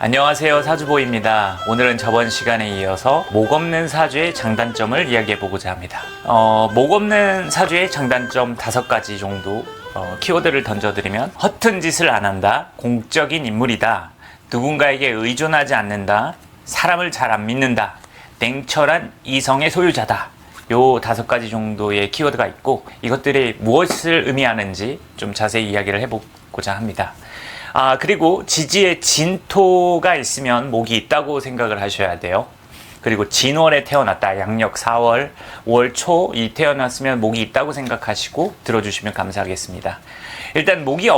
안녕하세요, 사주보입니다. 오늘은 저번 시간에 이어서 목 없는 사주의 장단점을 이야기해보고자 합니다. 목 없는 사주의 장단점 5가지 정도 키워드를 던져드리면, 허튼 짓을 안 한다, 공적인 인물이다, 누군가에게 의존하지 않는다, 사람을 잘 안 믿는다, 냉철한 이성의 소유자다. 요 5가지 정도의 키워드가 있고, 이것들이 무엇을 의미하는지 좀 자세히 이야기를 해보고자 합니다. 그리고 지지에 진토가 있으면 목이 있다고 생각을 하셔야 돼요. 그리고 진월에 태어났다, 양력 4월, 5월 초 이 태어났으면 목이 있다고 생각하시고 들어주시면 감사하겠습니다. 일단 목이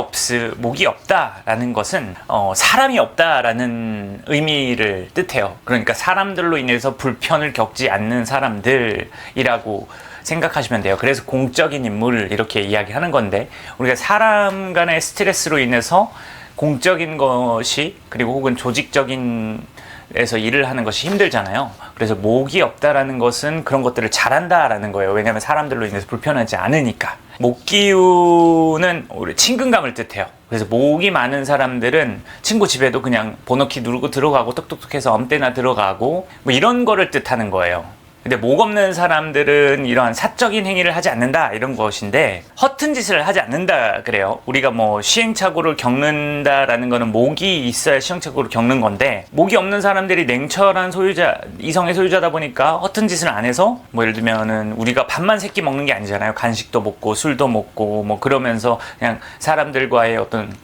없다라는 것은 사람이 없다라는 의미를 뜻해요. 그러니까 사람들로 인해서 불편을 겪지 않는 사람들이라고 생각하시면 돼요. 그래서 공적인 인물을 이렇게 이야기하는 건데, 우리가 사람 간의 스트레스로 인해서 공적인 것이, 그리고 혹은 조직적인 에서 일을 하는 것이 힘들잖아요. 그래서 목이 없다라는 것은 그런 것들을 잘한다라는 거예요. 왜냐하면 사람들로 인해서 불편하지 않으니까. 목기운은 우리 친근감을 뜻해요. 그래서 목이 많은 사람들은 친구 집에도 그냥 번호키 누르고 들어가고, 똑똑똑해서 아무 때나 들어가고, 뭐 이런 거를 뜻하는 거예요. 근데 목 없는 사람들은 이러한 사적인 행위를 하지 않는다, 이런 것인데, 허튼 짓을 하지 않는다 그래요. 우리가 뭐 시행착오를 겪는다라는 거는 목이 있어야 시행착오를 겪는 건데, 목이 없는 사람들이 냉철한 소유자, 이성의 소유자다 보니까 허튼 짓을 안 해서, 뭐 예를 들면은 우리가 밥만 새끼 먹는 게 아니잖아요. 간식도 먹고 술도 먹고 뭐 그러면서 그냥 사람들과의 어떤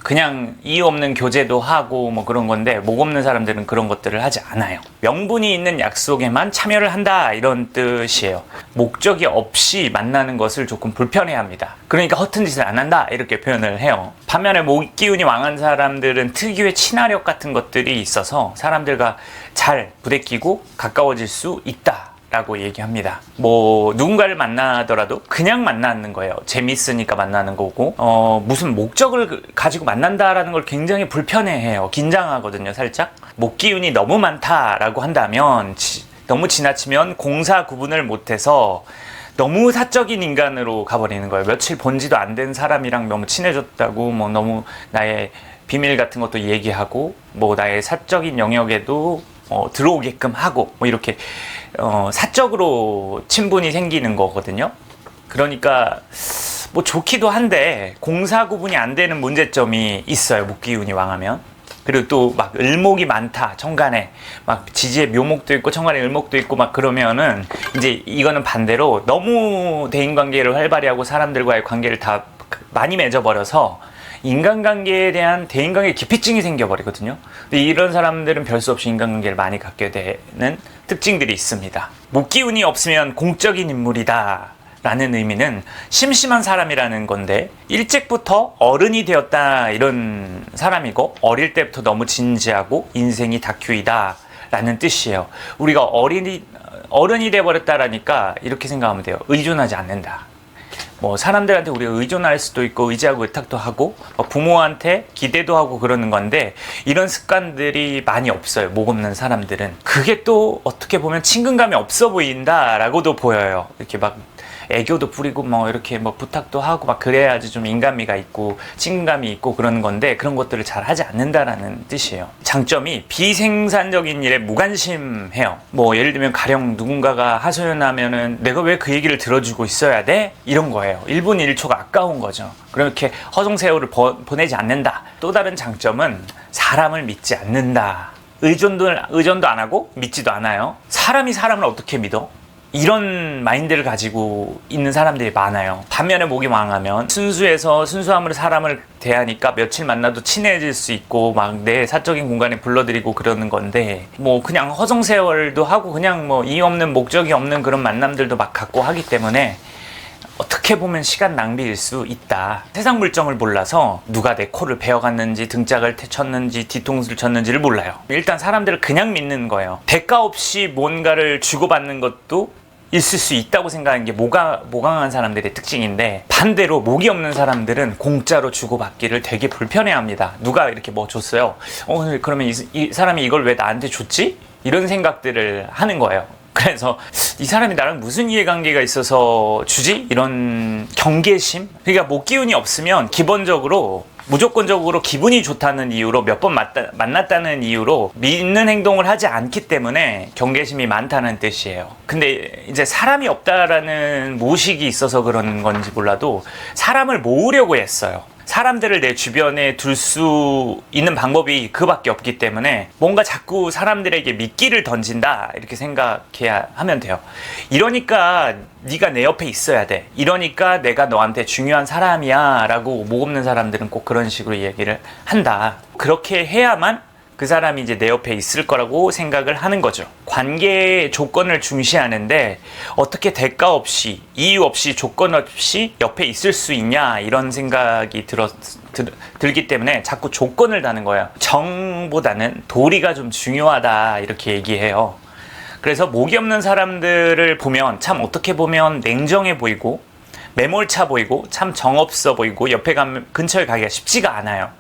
그냥 이유 없는 교제도 하고 뭐 그런 건데, 목 없는 사람들은 그런 것들을 하지 않아요. 명분이 있는 약속에만 참여를 한다, 이런 뜻이에요. 목적이 없이 만나는 것을 조금 불편해합니다. 그러니까 허튼 짓을 안 한다, 이렇게 표현을 해요. 반면에 목 기운이 왕한 사람들은 특유의 친화력 같은 것들이 있어서 사람들과 잘 부대끼고 가까워질 수 있다 라고 얘기합니다. 뭐 누군가를 만나더라도 그냥 만나는 거예요. 재밌으니까 만나는 거고, 무슨 목적을 가지고 만난다라는 걸 굉장히 불편해해요. 긴장하거든요, 살짝. 목 기운이 너무 많다라고 한다면, 너무 지나치면 공사 구분을 못해서 너무 사적인 인간으로 가버리는 거예요. 며칠 본지도 안 된 사람이랑 너무 친해졌다고, 뭐 너무 나의 비밀 같은 것도 얘기하고, 뭐 나의 사적인 영역에도 들어오게끔 하고, 뭐 이렇게 사적으로 친분이 생기는 거거든요. 그러니까 뭐 좋기도 한데 공사 구분이 안 되는 문제점이 있어요, 목기운이 왕하면. 그리고 또 막 을목이 많다, 천간에 막 지지에 묘목도 있고 천간에 을목도 있고 막 그러면은, 이제 이거는 반대로 너무 대인관계를 활발히 하고 사람들과의 관계를 다 많이 맺어버려서 인간관계에 대한 대인관계 기피증이 생겨버리거든요. 근데 이런 사람들은 별 수 없이 인간관계를 많이 갖게 되는 특징들이 있습니다. 목기운이 없으면 공적인 인물이다 라는 의미는 심심한 사람이라는 건데, 일찍부터 어른이 되었다, 이런 사람이고, 어릴 때부터 너무 진지하고 인생이 다큐이다 라는 뜻이에요. 우리가 어른이 돼버렸다라니까 이렇게 생각하면 돼요. 의존하지 않는다. 뭐 사람들한테 우리가 의존할 수도 있고 의지하고 의탁도 하고 부모한테 기대도 하고 그러는 건데, 이런 습관들이 많이 없어요, 목 없는 사람들은. 그게 또 어떻게 보면 친근감이 없어 보인다라고도 보여요. 이렇게 막 애교도 부리고 뭐 이렇게 뭐 부탁도 하고 막 그래야지 좀 인간미가 있고 친근감이 있고 그러는 건데, 그런 것들을 잘 하지 않는다라는 뜻이에요. 장점이 비생산적인 일에 무관심해요. 뭐 예를 들면 가령 누군가가 하소연하면은 내가 왜 그 얘기를 들어주고 있어야 돼? 이런 거예요. 1분 1초가 아까운 거죠. 그렇게 허송세월을 보내지 않는다. 또 다른 장점은 사람을 믿지 않는다. 의존도 안 하고 믿지도 않아요. 사람이 사람을 어떻게 믿어? 이런 마인드를 가지고 있는 사람들이 많아요. 반면에 목이 왕하면 순수함으로 사람을 대하니까 며칠 만나도 친해질 수 있고, 막 내 사적인 공간에 불러들이고 그러는 건데, 뭐 그냥 허송세월도 하고 그냥 뭐 이유 없는 목적이 없는 그런 만남들도 막 갖고 하기 때문에 어떻게 보면 시간 낭비일 수 있다. 세상 물정을 몰라서 누가 내 코를 베어갔는지 등짝을 쳤는지 뒤통수를 쳤는지를 몰라요. 일단 사람들을 그냥 믿는 거예요. 대가 없이 뭔가를 주고받는 것도 있을 수 있다고 생각하는 게 모강한 사람들의 특징인데, 반대로 목이 없는 사람들은 공짜로 주고받기를 되게 불편해합니다. 누가 이렇게 뭐 줬어요, 그러면 이 사람이 이걸 왜 나한테 줬지? 이런 생각들을 하는 거예요. 그래서 이 사람이 나랑 무슨 이해관계가 있어서 주지? 이런 경계심? 그러니까 목기운이 없으면 기본적으로 무조건적으로 기분이 좋다는 이유로 몇 번 만났다는 이유로 믿는 행동을 하지 않기 때문에 경계심이 많다는 뜻이에요. 근데 이제 사람이 없다라는 무의식이 있어서 그런 건지 몰라도 사람을 모으려고 했어요. 사람들을 내 주변에 둘 수 있는 방법이 그밖에 없기 때문에 뭔가 자꾸 사람들에게 미끼를 던진다 이렇게 생각해야 하면 돼요. 이러니까 네가 내 옆에 있어야 돼. 이러니까 내가 너한테 중요한 사람이야 라고 목 없는 사람들은 꼭 그런 식으로 얘기를 한다. 그렇게 해야만 그 사람이 이제 내 옆에 있을 거라고 생각을 하는 거죠. 관계의 조건을 중시하는데 어떻게 대가 없이, 이유 없이, 조건 없이 옆에 있을 수 있냐 이런 생각이 들기 때문에 자꾸 조건을 다는 거예요. 정보다는 도리가 좀 중요하다 이렇게 얘기해요. 그래서 목이 없는 사람들을 보면 참 어떻게 보면 냉정해 보이고 매몰차 보이고 참 정없어 보이고 옆에 근처에 가기가 쉽지가 않아요.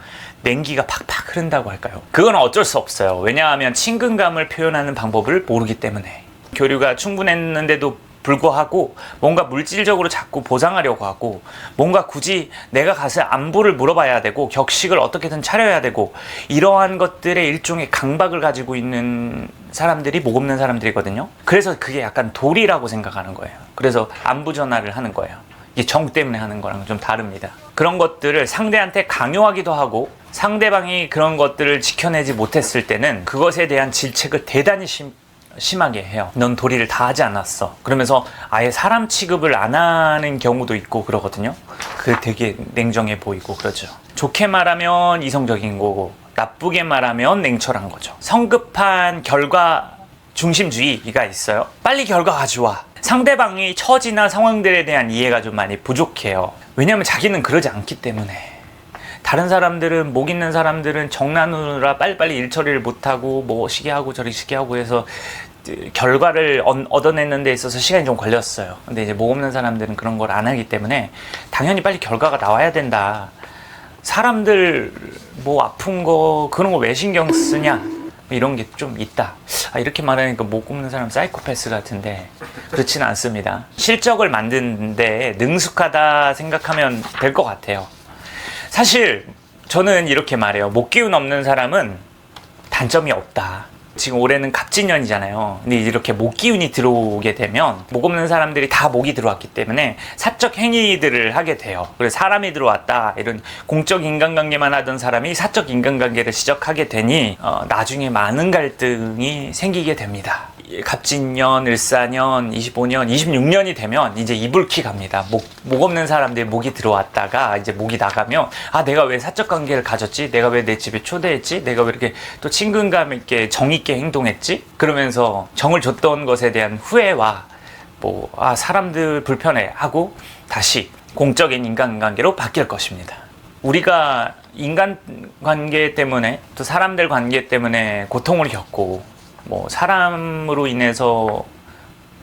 냉기가 팍팍 흐른다고 할까요? 그건 어쩔 수 없어요. 왜냐하면 친근감을 표현하는 방법을 모르기 때문에. 교류가 충분했는데도 불구하고 뭔가 물질적으로 자꾸 보상하려고 하고 뭔가 굳이 내가 가서 안부를 물어봐야 되고 격식을 어떻게든 차려야 되고 이러한 것들의 일종의 강박을 가지고 있는 사람들이 목 없는 사람들이거든요. 그래서 그게 약간 도리라고 생각하는 거예요. 그래서 안부 전화를 하는 거예요. 이게 정 때문에 하는 거랑 좀 다릅니다. 그런 것들을 상대한테 강요하기도 하고 상대방이 그런 것들을 지켜내지 못했을 때는 그것에 대한 질책을 대단히 심하게 해요. 넌 도리를 다 하지 않았어. 그러면서 아예 사람 취급을 안 하는 경우도 있고 그러거든요. 그 되게 냉정해 보이고 그러죠. 좋게 말하면 이성적인 거고 나쁘게 말하면 냉철한 거죠. 성급한 결과 중심주의가 있어요. 빨리 결과 가져와. 상대방의 처지나 상황들에 대한 이해가 좀 많이 부족해요. 왜냐하면 자기는 그러지 않기 때문에. 다른 사람들은, 목 있는 사람들은 정나누느라 빨리빨리 일 처리를 못하고 뭐 시기 하고 저리 시기 하고 해서 결과를 얻어내는 데 있어서 시간이 좀 걸렸어요. 근데 이제 목 없는 사람들은 그런 걸 안 하기 때문에 당연히 빨리 결과가 나와야 된다. 사람들 뭐 아픈 거 그런 거 왜 신경 쓰냐 이런 게 좀 있다. 이렇게 말하니까 목 없는 사람 사이코패스 같은데 그렇지는 않습니다. 실적을 만드는데 능숙하다 생각하면 될 것 같아요. 사실 저는 이렇게 말해요. 목기운 없는 사람은 단점이 없다. 지금 올해는 갑진년이잖아요. 근데 이렇게 목기운이 들어오게 되면 목 없는 사람들이 다 목이 들어왔기 때문에 사적 행위들을 하게 돼요. 그래서 사람이 들어왔다 이런 공적 인간관계만 하던 사람이 사적 인간관계를 시작하게 되니 나중에 많은 갈등이 생기게 됩니다. 갑진년, 을사년, 25년, 26년이 되면 이제 이불킥 갑니다. 목 없는 사람들이 목이 들어왔다가 이제 목이 나가면 내가 왜 사적 관계를 가졌지? 내가 왜 내 집에 초대했지? 내가 왜 이렇게 또 친근감 있게 정 있게 행동했지? 그러면서 정을 줬던 것에 대한 후회와 사람들 불편해 하고 다시 공적인 인간관계로 바뀔 것입니다. 우리가 인간관계 때문에 또 사람들 관계 때문에 고통을 겪고 사람으로 인해서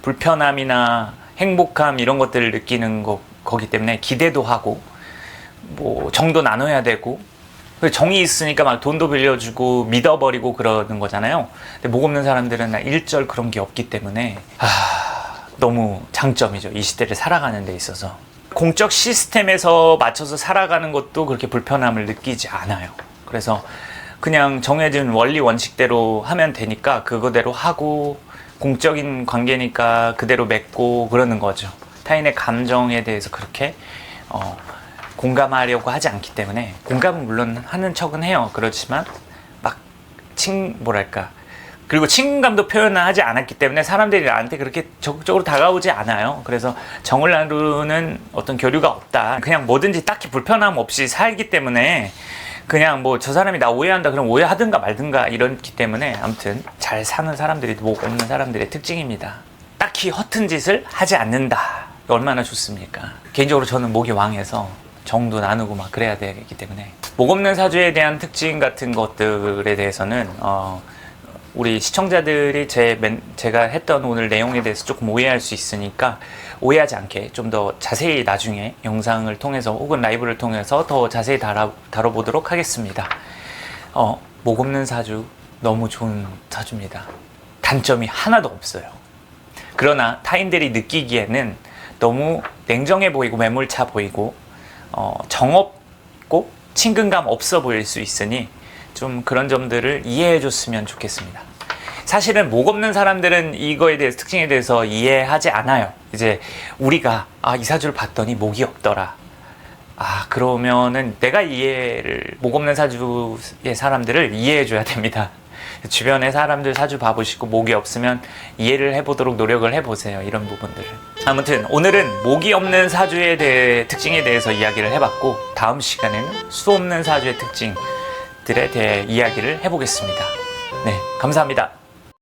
불편함이나 행복함 이런 것들을 느끼는 거기 때문에 기대도 하고 정도 나눠야 되고 정이 있으니까 막 돈도 빌려주고 믿어버리고 그러는 거잖아요. 근데 목 없는 사람들은 일절 그런 게 없기 때문에 너무 장점이죠. 이 시대를 살아가는 데 있어서. 공적 시스템에서 맞춰서 살아가는 것도 그렇게 불편함을 느끼지 않아요. 그래서 그냥 정해진 원리 원칙대로 하면 되니까 그거대로 하고 공적인 관계니까 그대로 맺고 그러는 거죠. 타인의 감정에 대해서 그렇게 공감하려고 하지 않기 때문에 공감은 물론 하는 척은 해요. 그렇지만 그리고 친근감도 표현을 하지 않았기 때문에 사람들이 나한테 그렇게 적극적으로 다가오지 않아요. 그래서 정을 나누는 어떤 교류가 없다. 그냥 뭐든지 딱히 불편함 없이 살기 때문에 그냥 저 사람이 나 오해한다 그럼 오해하든가 말든가 이렇기 때문에 아무튼 잘 사는 사람들이 목 없는 사람들의 특징입니다. 딱히 허튼 짓을 하지 않는다. 얼마나 좋습니까? 개인적으로 저는 목이 왕해서 정도 나누고 그래야 되기 때문에 목 없는 사주에 대한 특징 같은 것들에 대해서는 우리 시청자들이 제가 했던 오늘 내용에 대해서 조금 오해할 수 있으니까 오해하지 않게 좀 더 자세히 나중에 영상을 통해서 혹은 라이브를 통해서 더 자세히 다뤄보도록 하겠습니다. 목 없는 사주 너무 좋은 사주입니다. 단점이 하나도 없어요. 그러나 타인들이 느끼기에는 너무 냉정해 보이고 매몰차 보이고 정없고 친근감 없어 보일 수 있으니 좀 그런 점들을 이해해 줬으면 좋겠습니다. 사실은 목 없는 사람들은 이거에 대해서, 특징에 대해서 이해하지 않아요. 이제 우리가 이 사주를 봤더니 목이 없더라. 그러면은 내가 목 없는 사주의 사람들을 이해해 줘야 됩니다. 주변의 사람들 사주 봐보시고 목이 없으면 이해를 해보도록 노력을 해보세요. 이런 부분들을. 아무튼 오늘은 목이 없는 사주에 대해 특징에 대해서 이야기를 해봤고, 다음 시간에는 수 없는 사주의 특징들에 대해 이야기를 해보겠습니다. 네, 감사합니다.